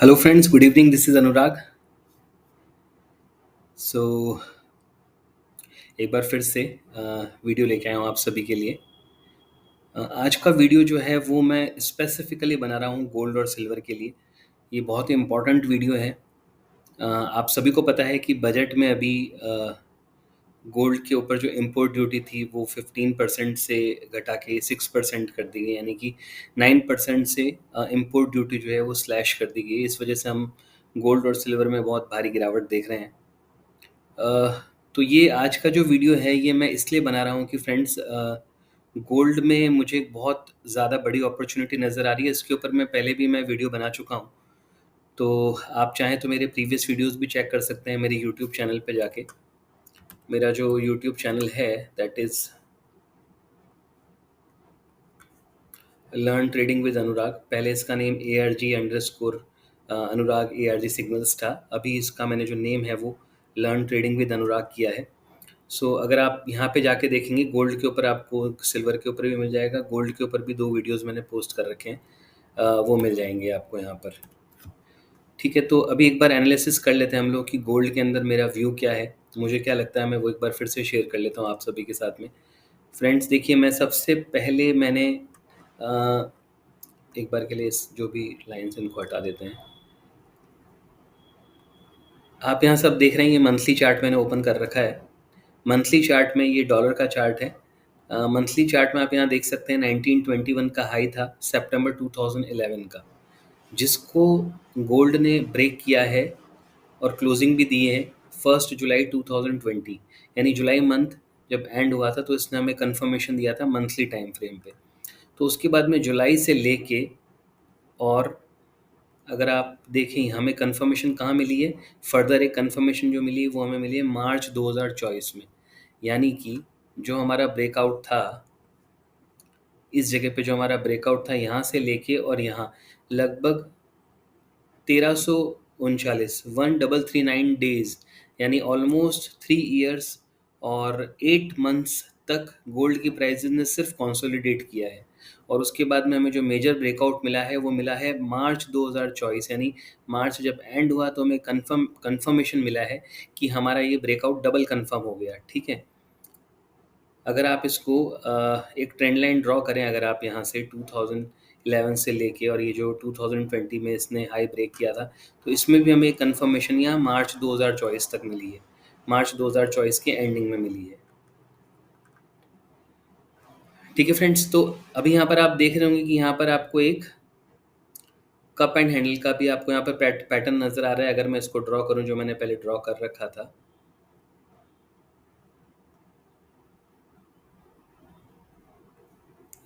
Hello friends, good evening. This is Anurag. So एक बार फिर से वीडियो लेके आया हूँ आप सभी के लिए। आज का वीडियो जो है वो मैं स्पेसिफिकली बना रहा हूँ गोल्ड और सिल्वर के लिए। ये बहुत ही इम्पोर्टेंट वीडियो है। आप सभी को पता है कि बजट में अभी गोल्ड के ऊपर जो इम्पोर्ट ड्यूटी थी वो 15% से घटा के 6% कर दी गई, यानी कि 9% से इम्पोर्ट ड्यूटी जो है वो स्लैश कर दी गई। इस वजह से हम गोल्ड और सिल्वर में बहुत भारी गिरावट देख रहे हैं। तो ये आज का जो वीडियो है ये मैं इसलिए बना रहा हूँ कि फ्रेंड्स, गोल्ड में मुझे बहुत ज़्यादा बड़ी अपॉर्चुनिटी नज़र आ रही है। इसके ऊपर मैं वीडियो बना चुका हूँ। तो आप चाहें तो मेरे प्रीवियस वीडियोस भी चेक कर सकते हैं मेरे यूट्यूब चैनल पे जाके। मेरा जो यूट्यूब चैनल है that is learn trading with Anurag. पहले इसका name ARG_ Anurag ARG signals था। अभी इसका मैंने जो नेम है वो लर्न ट्रेडिंग विद अनुराग किया है। अगर आप यहाँ पे जाके देखेंगे गोल्ड के ऊपर आपको सिल्वर के ऊपर भी मिल जाएगा। गोल्ड के ऊपर भी 2 वीडियोस मैंने पोस्ट कर रखे हैं, वो मिल जाएंगे आपको यहाँ पर। ठीक है, तो अभी एक बार एनालिसिस कर लेते हैं हम लोग कि गोल्ड के अंदर मेरा व्यू क्या है। मुझे क्या लगता है मैं वो एक बार फिर से शेयर कर लेता हूँ आप सभी के साथ में। फ्रेंड्स देखिए, मैं सबसे पहले मैंने अ, एक बार के लिए इस जो भी लाइन्स इनको हटा देते हैं। आप यहाँ सब देख रहे हैं, ये मंथली चार्ट मैंने ओपन कर रखा है। मंथली चार्ट में ये डॉलर का चार्ट है। मंथली चार्ट में आप यहाँ देख सकते हैं 1921 का हाई था सितंबर 2011 का, जिसको गोल्ड ने ब्रेक किया है और क्लोजिंग भी दी है 1 जुलाई 2020, यानी जुलाई मंथ जब एंड हुआ था तो इसने हमें कंफर्मेशन दिया था मंथली टाइम फ्रेम पे। तो उसके बाद में जुलाई से लेके, और अगर आप देखें हमें कंफर्मेशन कहाँ मिली है, फर्दर एक कंफर्मेशन जो मिली है वो हमें मिली है मार्च 2024 में। यानी कि जो हमारा ब्रेकआउट था, इस जगह पे जो हमारा ब्रेकआउट था यहाँ से लेके और यहाँ लगभग 1339 डेज, यानी ऑलमोस्ट 3 ईयर्स और 8 मंथ्स तक गोल्ड की प्राइसेस ने सिर्फ कंसोलिडेट किया है। और उसके बाद में हमें जो मेजर ब्रेकआउट मिला है वो मिला है मार्च 2024, यानी मार्च जब एंड हुआ तो हमें कंफर्मेशन मिला है कि हमारा ये ब्रेकआउट डबल कंफर्म हो गया। ठीक है, अगर आप इसको एक ट्रेंड लाइन ड्रॉ करें, अगर आप यहाँ से 2011 से लेके और ये जो 2020 में इसने हाई ब्रेक किया था, तो इसमें भी हमें एक कंफर्मेशन यहाँ मार्च 2024 तक मिली है। मार्च 2024 के एंडिंग में मिली है। ठीक है फ्रेंड्स, तो अभी यहाँ पर आप देख रहे होंगे कि यहाँ पर आपको एक कप एंड हैंडल का भी आपको यहाँ पर पैटर्न नज़र आ रहा है। अगर मैं इसको ड्रॉ करूँ, जो मैंने पहले ड्रॉ कर रखा था,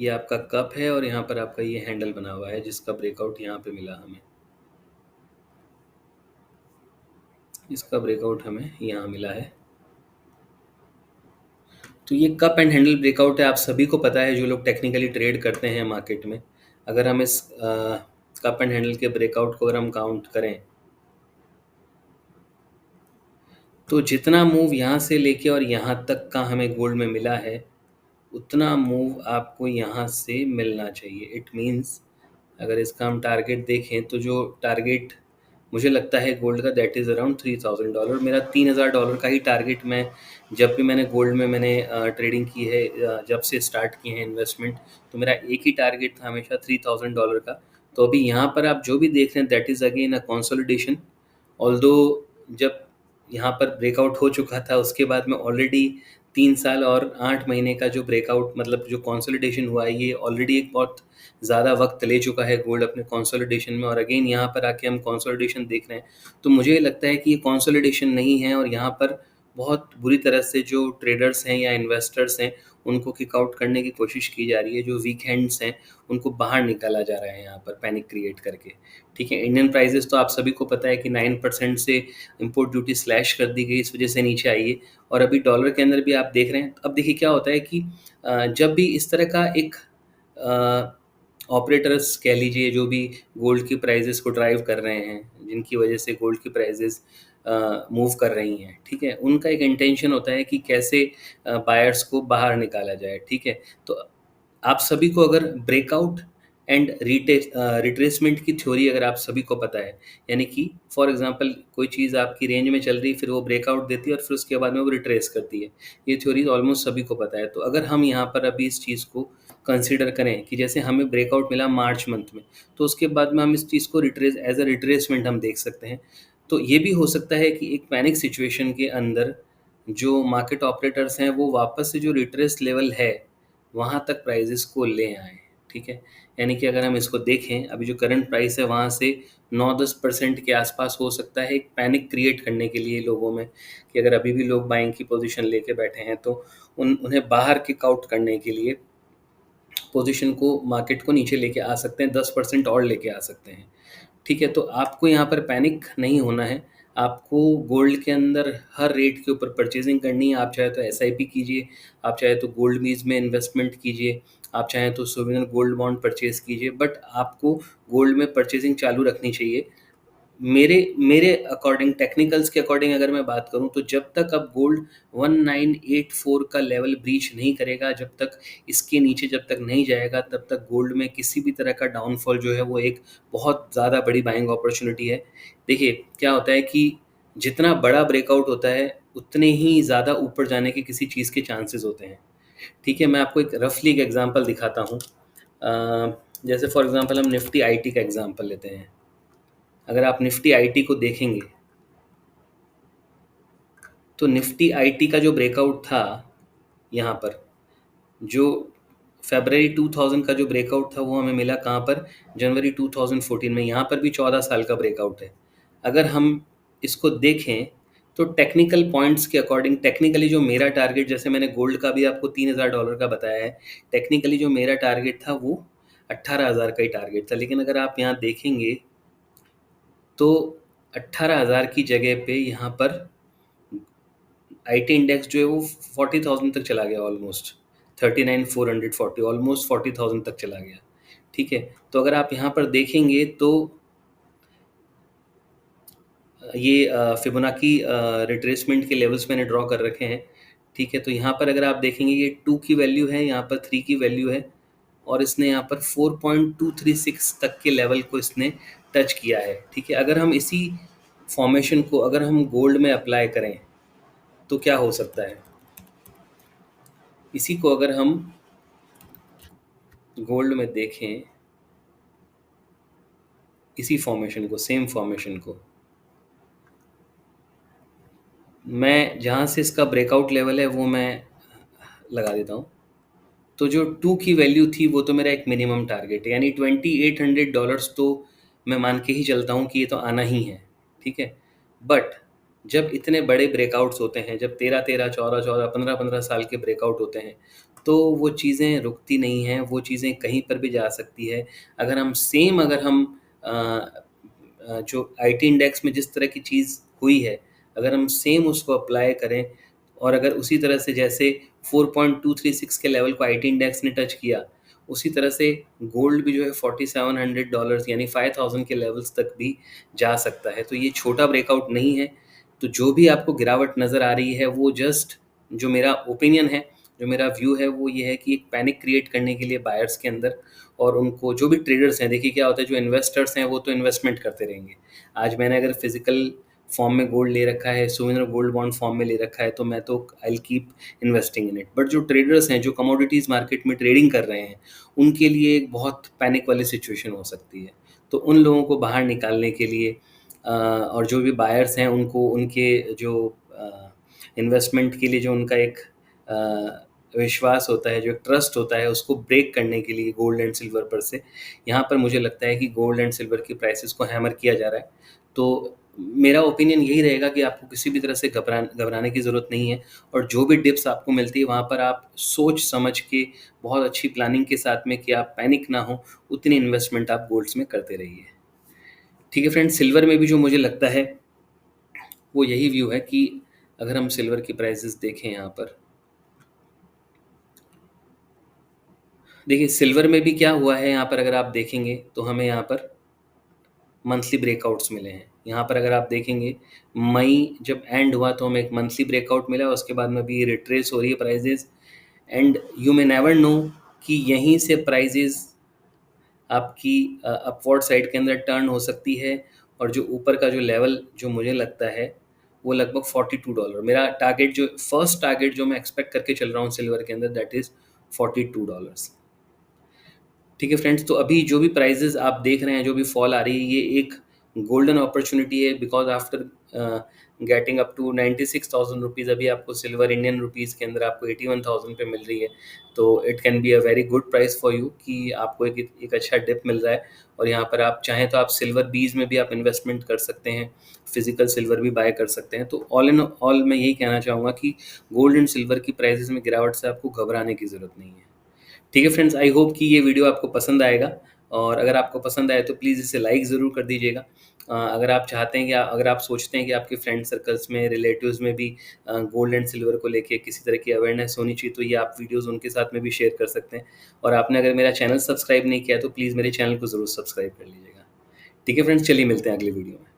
ये आपका कप है और यहाँ पर आपका ये हैंडल बना हुआ है जिसका ब्रेकआउट यहाँ पे मिला हमें। इसका ब्रेकआउट हमें यहाँ मिला है। तो ये कप एंड हैंडल ब्रेकआउट है, आप सभी को पता है जो लोग टेक्निकली ट्रेड करते हैं मार्केट में। अगर हम इस कप एंड हैंडल के ब्रेकआउट को अगर हम काउंट करें, तो जितना मूव यहाँ से लेके और यहाँ तक का हमें गोल्ड में मिला है, उतना मूव आपको यहाँ से मिलना चाहिए। इट मीन्स अगर इसका हम टारगेट देखें तो जो टारगेट मुझे लगता है गोल्ड का दैट इज़ अराउंड $3000। मेरा $3000 का ही टारगेट, मैं जब भी मैंने गोल्ड में मैंने ट्रेडिंग की है, जब से स्टार्ट किए हैं इन्वेस्टमेंट, तो मेरा एक ही टारगेट था हमेशा $3000 का। तो अभी यहाँ पर आप जो भी देख रहे हैं that is again a consolidation. Although जब यहाँ पर ब्रेकआउट हो चुका था उसके बाद में ऑलरेडी 3 साल और 8 महीने का जो ब्रेकआउट मतलब जो कंसोलिडेशन हुआ है, ये ऑलरेडी एक बहुत ज़्यादा वक्त ले चुका है गोल्ड अपने कंसोलिडेशन में। और अगेन यहाँ पर आके हम कंसोलिडेशन देख रहे हैं, तो मुझे लगता है कि ये कंसोलिडेशन नहीं है और यहाँ पर बहुत बुरी तरह से जो ट्रेडर्स हैं या इन्वेस्टर्स हैं उनको किक आउट करने की कोशिश की जा रही है। जो वीक हैंड्स हैं उनको बाहर निकाला जा रहा है यहाँ पर पैनिक क्रिएट करके। ठीक है, इंडियन प्राइजेस तो आप सभी को पता है कि 9% से इंपोर्ट ड्यूटी स्लैश कर दी गई, इस वजह से नीचे आई है। और अभी डॉलर के अंदर भी आप देख रहे हैं। अब देखिए क्या होता है कि जब भी इस तरह का एक ऑपरेटर्स कह लीजिए जो भी गोल्ड की प्राइजेस को ड्राइव कर रहे हैं, जिनकी वजह से गोल्ड की प्राइजेस मूव कर रही हैं, ठीक है, उनका एक इंटेंशन होता है कि कैसे बायर्स को बाहर निकाला जाए। ठीक है, तो आप सभी को अगर ब्रेकआउट एंड रिट्रेसमेंट की थ्योरी अगर आप सभी को पता है, यानी कि फॉर एग्जांपल कोई चीज़ आपकी रेंज में चल रही है, फिर वो ब्रेकआउट देती है और फिर उसके बाद में वो रिट्रेस करती है। ये थ्योरी ऑलमोस्ट सभी को पता है। तो अगर हम यहाँ पर अभी इस चीज़ को कंसिडर करें कि जैसे हमें ब्रेकआउट मिला मार्च मंथ में, तो उसके बाद में हम इस चीज़ को रिट्रेस एज अ रिट्रेसमेंट हम देख सकते हैं। तो ये भी हो सकता है कि एक पैनिक सिचुएशन के अंदर जो मार्केट ऑपरेटर्स हैं वो वापस से जो रिट्रेस लेवल है वहाँ तक प्राइजेस को ले आएँ। ठीक है? यानी कि अगर हम इसको देखें, अभी जो करंट प्राइस है वहाँ से 9-10% के आसपास हो सकता है एक पैनिक क्रिएट करने के लिए लोगों में, कि अगर अभी भी लोग बाइंग की पोजीशन लेके बैठे हैं तो उन्हें बाहर किक आउट करने के लिए पोजीशन को, मार्केट को नीचे लेके आ सकते हैं, 10% और लेके आ सकते हैं। ठीक है? तो आपको यहाँ पर पैनिक नहीं होना है। आपको गोल्ड के अंदर हर रेट के ऊपर परचेजिंग करनी है। आप चाहे तो एसआईपी कीजिए, आप चाहे तो गोल्ड मीज में इन्वेस्टमेंट कीजिए, आप चाहें तो सोवरेन गोल्ड बॉन्ड परचेज कीजिए, बट आपको गोल्ड में परचेजिंग चालू रखनी चाहिए। मेरे मेरे अकॉर्डिंग, टेक्निकल्स के अकॉर्डिंग अगर मैं बात करूं, तो जब तक अब गोल्ड 1984 का लेवल ब्रीच नहीं करेगा, जब तक इसके नीचे जब तक नहीं जाएगा, तब तक गोल्ड में किसी भी तरह का डाउनफॉल जो है वो एक बहुत ज़्यादा बड़ी बाइंग अपॉर्चुनिटी है। देखिए क्या होता है कि जितना बड़ा ब्रेकआउट होता है उतने ही ज़्यादा ऊपर जाने के किसी चीज़ के चांसेस होते हैं। ठीक है? मैं आपको एक रफली एक एग्जांपल दिखाता हूँ। जैसे फॉर एग्जांपल हम निफ्टी आईटी का एग्जांपल लेते हैं। अगर आप निफ्टी आईटी को देखेंगे, तो निफ्टी आईटी का जो ब्रेकआउट था यहाँ पर, जो फरवरी 2000 का जो ब्रेकआउट था वो हमें मिला कहाँ पर, जनवरी 2014 में। यहाँ पर भी 14 साल का ब्रेकआउट है। अगर हम इसको देखें तो टेक्निकल पॉइंट्स के अकॉर्डिंग, टेक्निकली जो मेरा टारगेट, जैसे मैंने गोल्ड का भी आपको $3000 का बताया है, टेक्निकली जो मेरा टारगेट था वो 18,000 का ही टारगेट था। लेकिन अगर आप यहाँ देखेंगे तो 18,000 की जगह पे यहाँ पर आईटी इंडेक्स जो है वो 40,000 तक चला गया, ऑलमोस्ट 39,440, ऑलमोस्ट 40,000 तक चला गया। ठीक है? तो अगर आप यहाँ पर देखेंगे तो ये फिबोनाकी रिट्रेसमेंट के लेवल्स मैंने ड्रॉ कर रखे हैं। ठीक है? तो यहाँ पर अगर आप देखेंगे ये 2 की वैल्यू है, यहाँ पर 3 की वैल्यू है, और इसने यहाँ पर 4.236 तक के लेवल को इसने टच किया है। ठीक है? अगर हम इसी फॉर्मेशन को अगर हम गोल्ड में अप्लाई करें तो क्या हो सकता है? इसी को अगर हम गोल्ड में देखें, इसी फॉर्मेशन को, सेम फॉर्मेशन को, मैं जहाँ से इसका ब्रेकआउट लेवल है वो मैं लगा देता हूँ। तो जो 2 की वैल्यू थी वो तो मेरा एक मिनिमम टारगेट है, यानी $2800 तो मैं मान के ही चलता हूँ कि ये तो आना ही है। ठीक है? बट जब इतने बड़े ब्रेकआउट्स होते हैं, जब 13-13, 14-14, 15-15 साल के ब्रेकआउट होते हैं, तो वो चीज़ें रुकती नहीं हैं, वो चीज़ें कहीं पर भी जा सकती है। अगर हम सेम, अगर हम जो आईटी इंडेक्स में जिस तरह की चीज़ हुई है, अगर हम सेम उसको अप्लाई करें, और अगर उसी तरह से जैसे 4.236 के लेवल को आईटी इंडेक्स ने टच किया, उसी तरह से गोल्ड भी जो है $4700 यानी 5000 के लेवल्स तक भी जा सकता है। तो ये छोटा ब्रेकआउट नहीं है। तो जो भी आपको गिरावट नज़र आ रही है वो जस्ट, जो मेरा ओपिनियन है, जो मेरा व्यू है, वो ये है कि एक पैनिक क्रिएट करने के लिए बायर्स के अंदर, और उनको जो भी ट्रेडर्स हैं, देखिए क्या होता है, जो इन्वेस्टर्स हैं वो तो इन्वेस्टमेंट करते रहेंगे। आज मैंने अगर फिजिकल फॉर्म में गोल्ड ले रखा है, सोवेनियर गोल्ड बॉन्ड फॉर्म में ले रखा है, तो मैं तो I will keep investing in it. But जो ट्रेडर्स हैं, जो कमोडिटीज़ मार्केट में ट्रेडिंग कर रहे हैं, उनके लिए एक बहुत पैनिक वाली सिचुएशन हो सकती है। तो उन लोगों को बाहर निकालने के लिए और जो भी बायर्स हैं उनको, उनके जो इन्वेस्टमेंट के लिए जो उनका एक विश्वास होता है, जो ट्रस्ट होता है, उसको ब्रेक करने के लिए गोल्ड एंड सिल्वर पर से, यहाँ पर मुझे लगता है कि गोल्ड एंड सिल्वर की प्राइसेस को हैमर किया जा रहा है। तो मेरा ओपिनियन यही रहेगा कि आपको किसी भी तरह से घबराने की ज़रूरत नहीं है, और जो भी डिप्स आपको मिलती है वहाँ पर आप सोच समझ के, बहुत अच्छी प्लानिंग के साथ में, कि आप पैनिक ना हो, उतनी इन्वेस्टमेंट आप गोल्ड्स में करते रहिए। ठीक है फ्रेंड्स? सिल्वर में भी जो मुझे लगता है वो यही व्यू है कि अगर हम सिल्वर की प्राइसेस देखें यहाँ पर, देखिए सिल्वर में भी क्या हुआ है, यहाँ पर अगर आप देखेंगे तो हमें यहाँ पर मंथली ब्रेकआउट्स मिले हैं। यहाँ पर अगर आप देखेंगे, मई जब एंड हुआ तो हमें एक मंथली ब्रेकआउट मिला, उसके बाद में भी रिट्रेस हो रही है prices, and you may never know कि यहीं से प्राइजेज आपकी अपवर्ड साइड के अंदर टर्न हो सकती है, और जो ऊपर का जो लेवल जो मुझे लगता है वो लगभग $42। मेरा टारगेट जो फर्स्ट टारगेट जो मैं एक्सपेक्ट करके चल रहा हूँ सिल्वर के अंदर, दैट इज़ $42। ठीक है फ्रेंड्स, तो अभी जो भी प्राइजेस आप देख रहे हैं, जो भी फॉल आ रही है, ये एक गोल्डन अपॉर्चुनिटी है, because after getting up to 96,000 rupees अभी आपको सिल्वर इंडियन रुपीज़ के अंदर आपको 81,000 पे मिल रही है। तो it can be a very good price for you कि आपको एक अच्छा डिप मिल रहा है, और यहाँ पर आप चाहें तो आप सिल्वर बीज में भी आप इन्वेस्टमेंट कर सकते हैं, फिजिकल सिल्वर भी बाय कर सकते हैं। तो ऑल इन ऑल मैं यही कहना चाहूँगा कि गोल्ड एंड सिल्वर की प्राइसेस में गिरावट से आपको घबराने की ज़रूरत नहीं है। ठीक है फ्रेंड्स, आई होप कि ये वीडियो आपको पसंद आएगा, और अगर आपको पसंद आए तो प्लीज़ इसे लाइक ज़रूर कर दीजिएगा। अगर आप चाहते हैं कि अगर आप सोचते हैं कि आपके फ्रेंड सर्कल्स में, रिलेटिव्स में भी गोल्ड एंड सिल्वर को लेके किसी तरह की अवेयरनेस होनी चाहिए, तो ये आप वीडियोज़ उनके साथ में भी शेयर कर सकते हैं। और आपने अगर मेरा चैनल सब्सक्राइब नहीं किया तो प्लीज़ मेरे चैनल को ज़रूर सब्सक्राइब कर लीजिएगा। ठीक है फ्रेंड्स, चलिए मिलते हैं अगली वीडियो में।